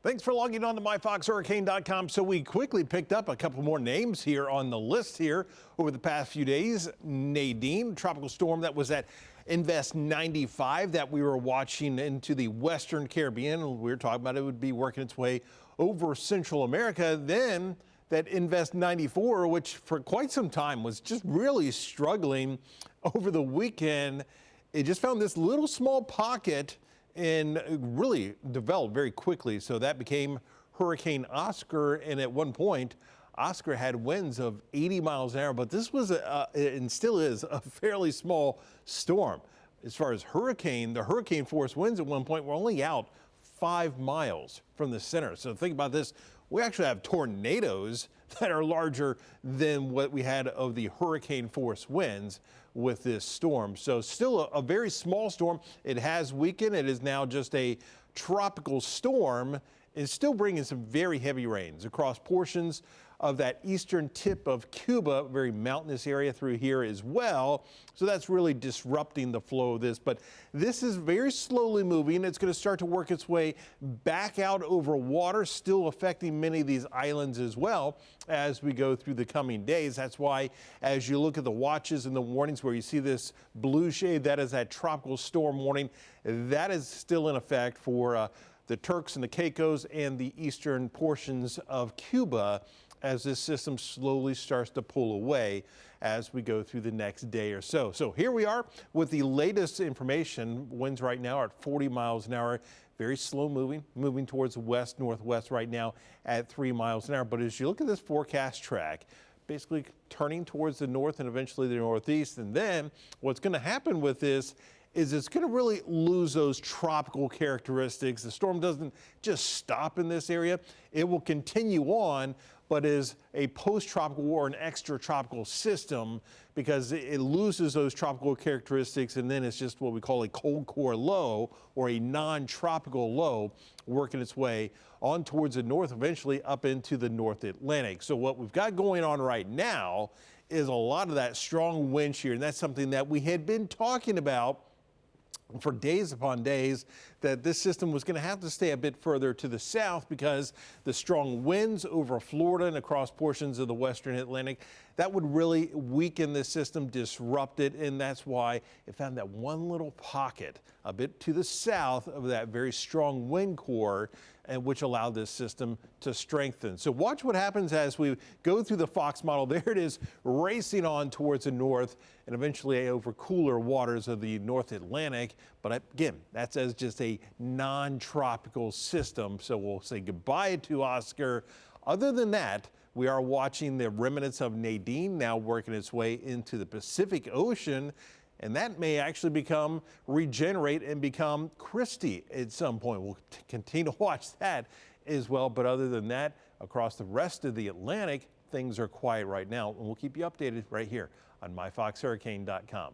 Thanks for logging on to myfoxhurricane.com. So we quickly picked up a couple more names here on the list here over the past few days. Nadine, tropical storm that was at Invest 95 that we were watching into the Western Caribbean. We were talking about it would be working its way over Central America. Then that Invest 94, which for quite some time was just really struggling over the weekend. It just found this little small pocket and really developed very quickly. So that became Hurricane Oscar. And at one point, Oscar had winds of 80 miles an hour. But this was, and still is, a fairly small storm. As far as hurricane, the hurricane force winds at one point were only out 5 miles from the center. So think about this. We actually have tornadoes that are larger than what we had of the hurricane force winds with this storm. So still a very small storm. It has weakened. It is now just a tropical storm. It's still bringing some very heavy rains across portions of that eastern tip of Cuba, very mountainous area through here as well. So that's really disrupting the flow of this. But this is very slowly moving. It's going to start to work its way back out over water, still affecting many of these islands as well as we go through the coming days. That's why as you look at the watches and the warnings where you see this blue shade, that is that tropical storm warning. That is still in effect for the Turks and the Caicos and the eastern portions of Cuba as this system slowly starts to pull away as we go through the next day or so. So here we are with the latest information. Winds right now are at 40 miles an hour. Very slow moving towards the west, northwest right now at 3 miles an hour. But as you look at this forecast track, basically turning towards the north and eventually the northeast. And then what's going to happen with this is it's going to really lose those tropical characteristics. The storm doesn't just stop in this area. It will continue on, but is a post-tropical or an extra-tropical system because it loses those tropical characteristics, and then it's just what we call a cold core low or a non-tropical low working its way on towards the north, eventually up into the North Atlantic. So what we've got going on right now is a lot of that strong wind shear, and that's something that we had been talking about for days upon days, that this system was going to have to stay a bit further to the south because the strong winds over Florida and across portions of the Western Atlantic, that would really weaken this system, disrupt it, and that's why it found that one little pocket a bit to the south of that very strong wind core, and which allowed this system to strengthen. So watch what happens as we go through the Fox model. There it is, racing on towards the north and eventually over cooler waters of the North Atlantic. But again, that's as just a non-tropical system. So we'll say goodbye to Oscar. Other than that, we are watching the remnants of Nadine now working its way into the Pacific Ocean. And that may actually regenerate and become Christy at some point. We'll continue to watch that as well. But other than that, across the rest of the Atlantic, things are quiet right now. And we'll keep you updated right here on myfoxhurricane.com.